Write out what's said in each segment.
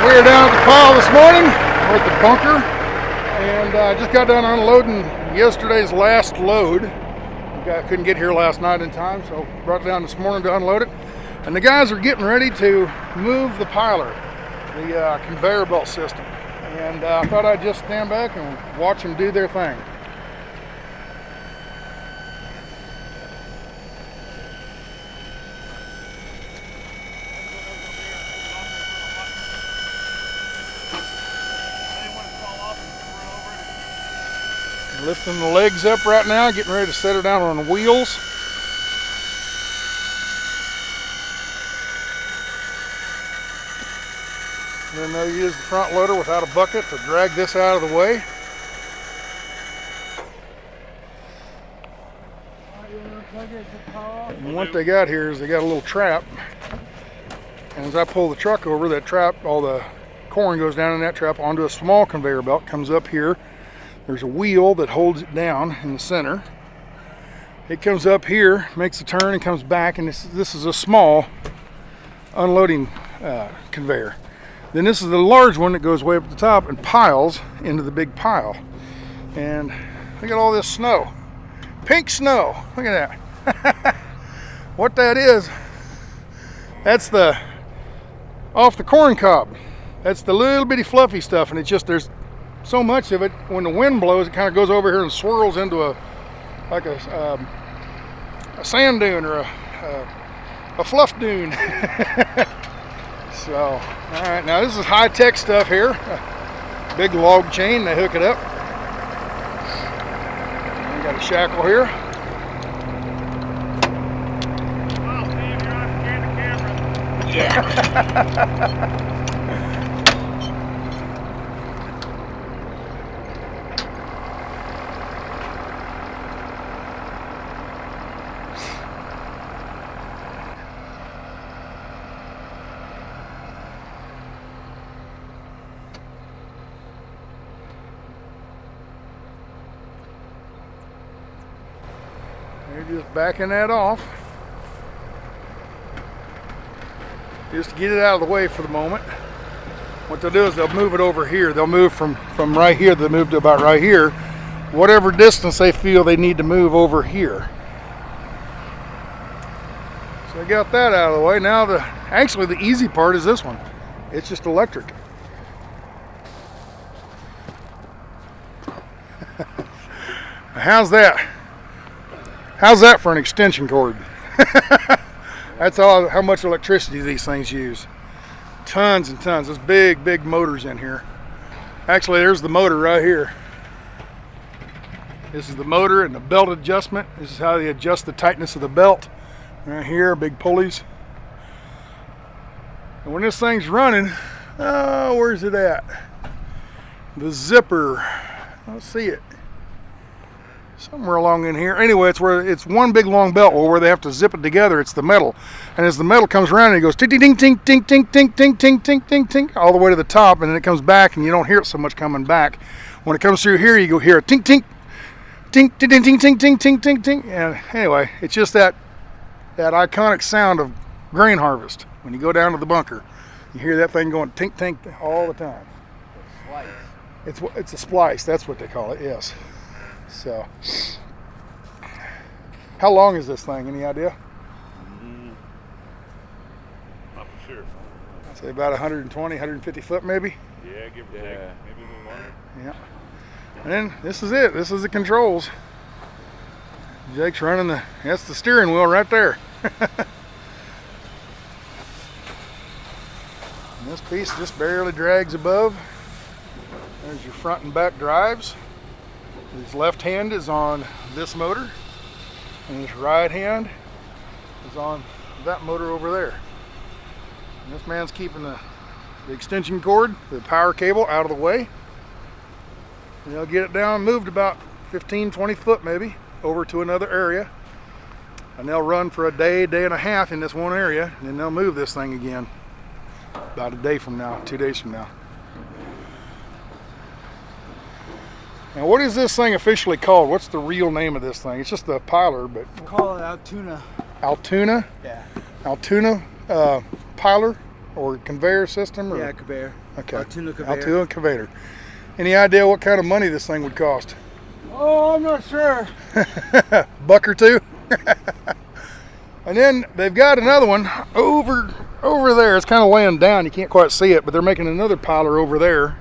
We are down at the pile this morning. We're at the bunker, and I just got done unloading yesterday's last load. I couldn't get here last night in time, so brought it down this morning to unload it. And the guys are getting ready to move the piler, the conveyor belt system. And I thought I'd just stand back and watch them do their thing. Lifting the legs up right now, getting ready to set her down on the wheels. Then they'll use the front loader without a bucket to drag this out of the way. And what they got here is they got a little trap. And as I pull the truck over, that trap, all the corn goes down in that trap onto a small conveyor belt, comes up here. There's a wheel that holds it down in the center. It comes up here, makes a turn, and comes back, and this is a small unloading conveyor. Then this is the large one that goes way up at the top and piles into the big pile. And look at all this snow. Pink snow. Look at that. What that is, that's the off the corn cob. That's the little bitty fluffy stuff, and it's just there's so much of it. When the wind blows, it kind of goes over here and swirls into a sand dune or a fluff dune. So, all right, now this is high-tech stuff here. Big log chain, they hook it up. We got a shackle here. Oh, Steve, you're on the camera. Yeah. They're just backing that off, just to get it out of the way for the moment. What they'll do is they'll move it over here. They'll move from right here, they'll move to about right here, whatever distance they feel they need to move over here. So I got that out of the way. Now actually the easy part is this one. It's just electric. How's that? How's that for an extension cord? That's how much electricity these things use. Tons and tons. There's big motors in here. Actually, there's the motor right here. This is the motor and the belt adjustment. This is how they adjust the tightness of the belt. Right here, big pulleys. And when this thing's running, oh, where's it at? The zipper. I don't see it. Somewhere along in here. Anyway, it's one big long belt where they have to zip it together. It's the metal, and as the metal comes around, it goes ting ting ting ting ting ting ting ting ting ting ting ting all the way to the top, and then it comes back, and you don't hear it so much coming back. When it comes through here, you go hear a ting ting ting ting ting ting ting ting ting ting ting. And anyway, it's just that iconic sound of grain harvest. When you go down to the bunker, you hear that thing going tink tink all the time. It's a splice. That's what they call it. Yes. So, how long is this thing? Any idea? Not for sure. I'd say about 120, 150 foot maybe. Yeah, give or take. Maybe a little longer. Yeah. And then this is it. This is the controls. Jake's running that's the steering wheel right there. And this piece just barely drags above. There's your front and back drives. His left hand is on this motor, and his right hand is on that motor over there. And this man's keeping the extension cord, the power cable, out of the way. And they'll get it down, moved about 15, 20 foot maybe, over to another area. And they'll run for a day and a half in this one area, and then they'll move this thing again about a day from now, 2 days from now. Now, what is this thing officially called? What's the real name of this thing? It's just the piler, but... We'll call it Altoona. Altoona? Yeah. Altoona piler or conveyor system? Or? Yeah, conveyor. Okay. Altoona conveyor. Altoona conveyor. Any idea what kind of money this thing would cost? Oh, I'm not sure. Buck or two. And then they've got another one over there. It's kind of laying down. You can't quite see it, but they're making another piler over there,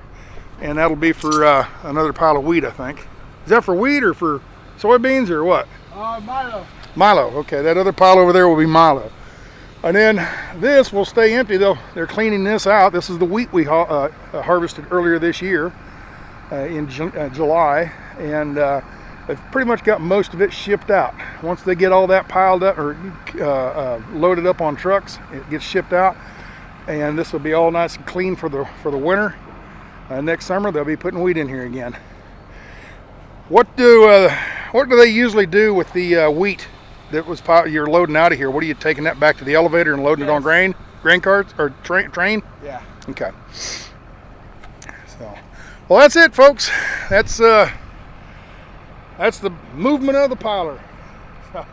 and that'll be for another pile of wheat, I think. Is that for wheat or for soybeans or what? Milo. Milo. Okay, that other pile over there will be milo. And then this will stay empty though. They're cleaning this out. This is the wheat we harvested earlier this year in July, and they've pretty much got most of it shipped out. Once they get all that piled up or loaded up on trucks, it gets shipped out, and this will be all nice and clean for the winter. Next summer they'll be putting wheat in here again. What do they usually do with the wheat that was you're loading out of here? What are you taking that back to the elevator and loading it on grain carts or train? Yeah. Okay. So, well, that's it, folks. That's the movement of the piler. So.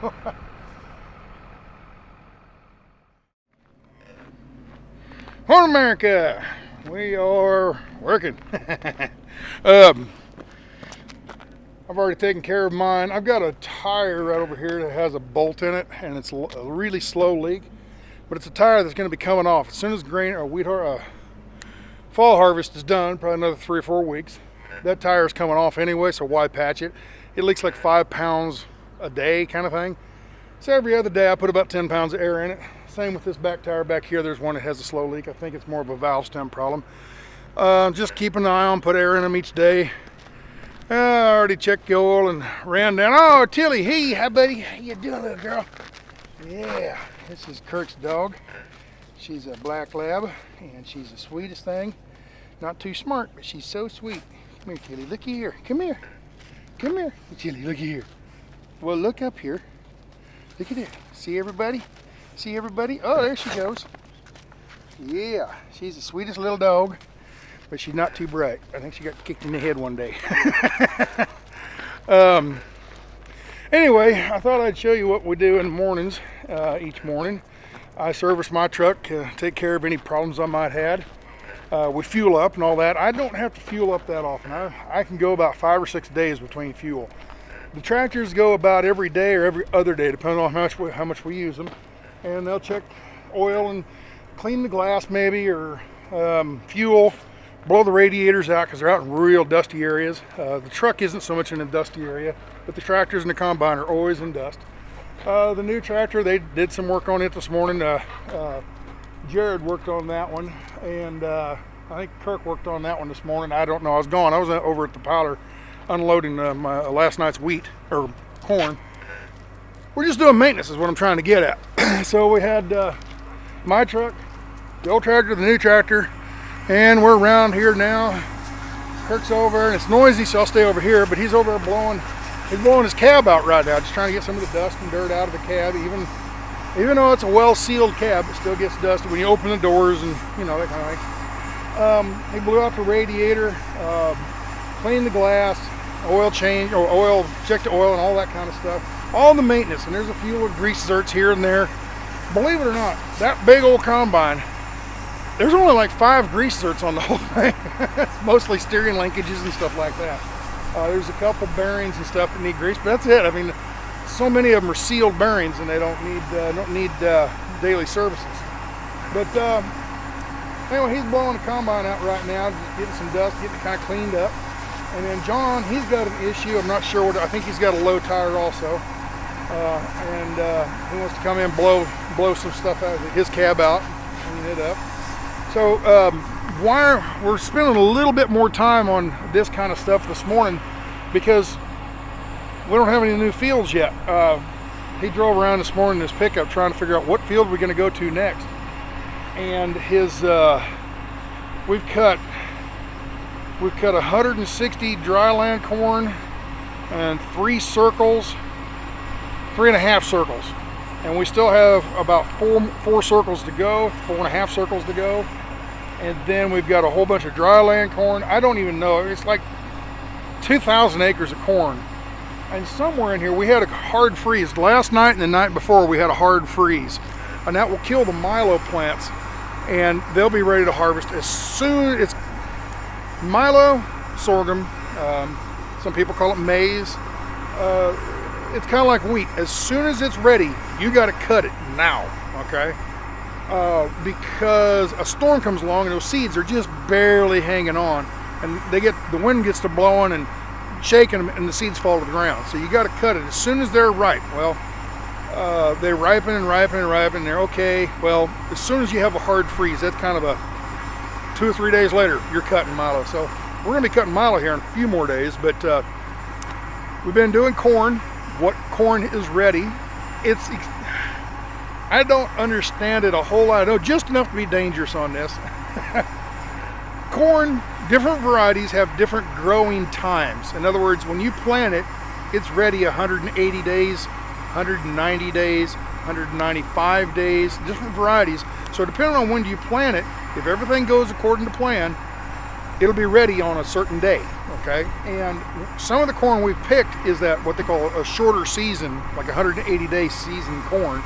Horn America, we are working. I've already taken care of mine. I've got a tire right over here that has a bolt in it, and it's a really slow leak, but it's a tire that's going to be coming off as soon as grain or wheat fall harvest is done, probably another 3 or 4 weeks. That tire is coming off anyway, so why patch it? It leaks like 5 pounds a day kind of thing. So every other day I put about 10 pounds of air in it. Same with this back tire back here. There's one that has a slow leak. I think it's more of a valve stem problem. Just keep an eye on, put air in them each day. I already checked the oil and ran down. Oh, Tilly, hey, hi buddy. How you doing, little girl? Yeah, this is Kirk's dog. She's a black lab, and she's the sweetest thing. Not too smart, but she's so sweet. Come here, Tilly, looky here. Come here. Come here. Tilly, looky here. Well, look up here. Look at it. See everybody? See everybody? Oh, there she goes. Yeah, she's the sweetest little dog. But she's not too bright. I think she got kicked in the head one day. Anyway, I thought I'd show you what we do in the mornings, each morning. I service my truck, take care of any problems I might have. We fuel up and all that. I don't have to fuel up that often. I can go about 5 or 6 days between fuel. The tractors go about every day or every other day, depending on how much we use them. And they'll check oil and clean the glass maybe, or fuel. Blow the radiators out because they're out in real dusty areas. The truck isn't so much in a dusty area, but the tractors and the combine are always in dust. The new tractor, they did some work on it this morning. Jared worked on that one, and I think Kirk worked on that one this morning. I don't know, I was gone. I was over at the piler unloading my last night's wheat, or corn. We're just doing maintenance is what I'm trying to get at. So we had my truck, the old tractor, the new tractor, and we're around here now. Kirk's over, and it's noisy, so I'll stay over here, but he's over blowing his cab out right now, just trying to get some of the dust and dirt out of the cab. Even though it's a well-sealed cab, it still gets dusty when you open the doors and, you know, that kind of thing. He blew out the radiator, cleaned the glass, oil change, or oil, checked the oil and all that kind of stuff. All the maintenance, and there's a few little grease zerts here and there. Believe it or not, that big old combine, there's only like 5 grease zerts on the whole thing. It's mostly steering linkages and stuff like that. There's a couple bearings and stuff that need grease, but that's it. I mean, so many of them are sealed bearings, and they don't need daily services. But anyway, he's blowing the combine out right now, just getting some dust, getting it kind of cleaned up. And then John, he's got an issue. I'm not sure what. I think he's got a low tire also, and he wants to come in and blow some stuff out of his cab out, clean it up. So we're spending a little bit more time on this kind of stuff this morning because we don't have any new fields yet. He drove around this morning in his pickup trying to figure out what field we're going to go to next. And we've cut 160 dryland corn and 3.5 circles. And we still have about four circles to go, 4.5 circles to go. And then we've got a whole bunch of dryland corn. I don't even know, it's like 2,000 acres of corn. And somewhere in here we had a hard freeze. Last night and the night before we had a hard freeze. And that will kill the milo plants. and they'll be ready to harvest as soon. It's milo, sorghum, some people call it maize. It's kind of like wheat. As soon as it's ready, you got to cut it now, okay? Because a storm comes along and those seeds are just barely hanging on, and the wind gets to blowing and shaking them, and the seeds fall to the ground. So you got to cut it as soon as they're ripe. Well, they ripen and ripen and ripen, and they're okay. Well, as soon as you have a hard freeze, that's kind of a 2 or 3 days later, you're cutting milo. So we're gonna be cutting milo here in a few more days, but we've been doing corn. What corn is ready? I don't understand it a whole lot. I know just enough to be dangerous on this. Corn, different varieties have different growing times. In other words, when you plant it, it's ready 180 days, 190 days, 195 days, different varieties. So depending on when you plant it, if everything goes according to plan, it'll be ready on a certain day, okay? And some of the corn we've picked is that what they call a shorter season, like 180-day season corn.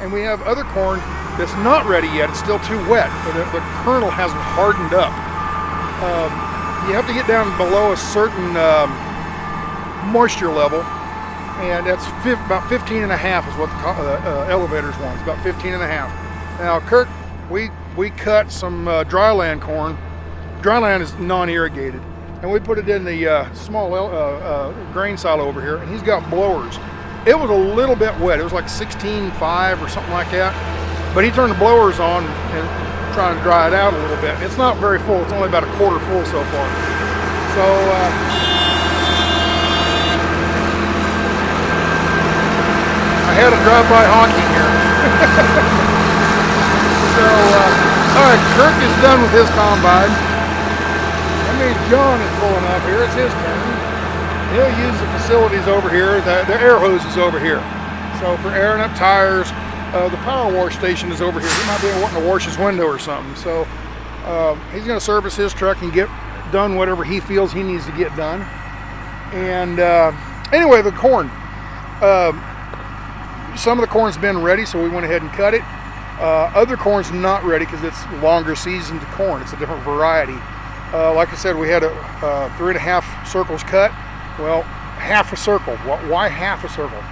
And we have other corn that's not ready yet. It's still too wet. The kernel hasn't hardened up. You have to get down below a certain moisture level, and that's about 15 and a half is what the elevators want. It's about 15 and a half. Now, Kirk, we cut some dryland corn. Dryland is non-irrigated, and we put it in the small grain silo over here, and he's got blowers. It was a little bit wet. It was like 16.5 or something like that, but he turned the blowers on and trying to dry it out a little bit. It's not very full. It's only about a quarter full so far. So I had a drive-by honking here. So all right, Kirk is done with his combine. That means John is pulling up here. It's his turn. He'll use the facilities over here. The air hose is over here. So for airing up tires, the power wash station is over here. He might be wanting to wash his window or something. So he's going to service his truck and get done whatever he feels he needs to get done. And anyway, the corn. Some of the corn's been ready, so we went ahead and cut it. Other corn's not ready because it's longer seasoned corn. It's a different variety. Like I said, we had 3.5 circles cut. Well, half a circle. Why half a circle?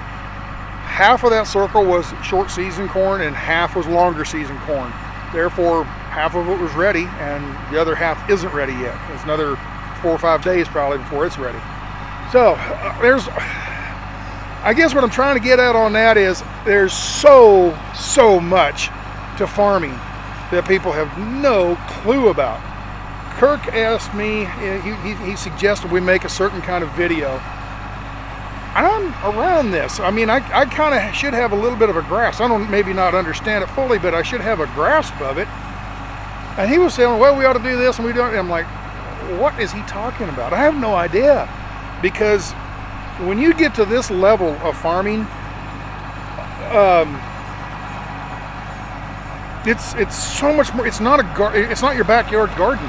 Half of that circle was short season corn and half was longer season corn. Therefore, half of it was ready and the other half isn't ready yet. It's another 4 or 5 days probably before it's ready. So I guess what I'm trying to get at on that is there's so much to farming that people have no clue about. Kirk asked me, he suggested we make a certain kind of video. I'm around this. I mean, I kind of should have a little bit of a grasp. I don't maybe not understand it fully, but I should have a grasp of it. And he was saying, well, we ought to do this and we don't. And I'm like, what is he talking about? I have no idea. Because when you get to this level of farming, it's so much more. It's not your backyard garden.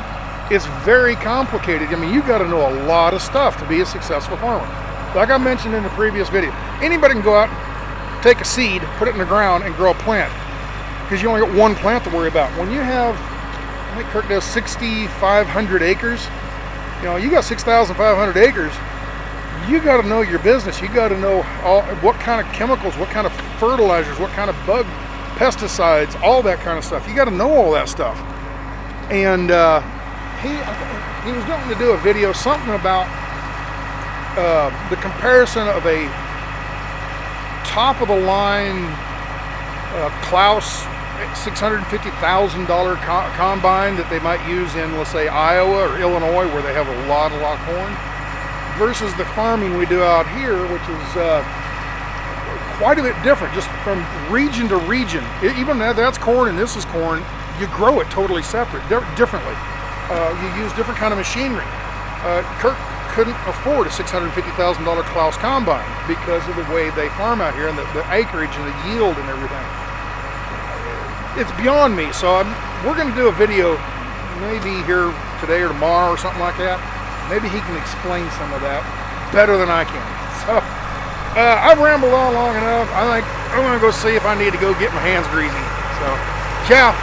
It's very complicated. I mean, you got to know a lot of stuff to be a successful farmer. Like I mentioned in the previous video, anybody can go out, take a seed, put it in the ground, and grow a plant. Because you only got one plant to worry about. When you have, I think Kirk does 6,500 acres. You know, you got 6,500 acres. You got to know your business. You got to know what kind of chemicals, what kind of fertilizers, what kind of bug pesticides, all that kind of stuff. You got to know all that stuff. And he was going to do a video, something about the comparison of a top-of-the-line Klaus $650,000 combine that they might use in, let's say, Iowa or Illinois, where they have a lot of corn, versus the farming we do out here, which is quite a bit different, just from region to region. Even though that's corn and this is corn, you grow it totally separate, differently. You use different kind of machinery. Kirk couldn't afford a $650,000 Klaus combine because of the way they farm out here and the acreage and the yield and everything. It's beyond me, so we're going to do a video maybe here today or tomorrow or something like that. Maybe he can explain some of that better than I can. So I've rambled on long enough. I think I'm going to go see if I need to go get my hands greasy. So, ciao.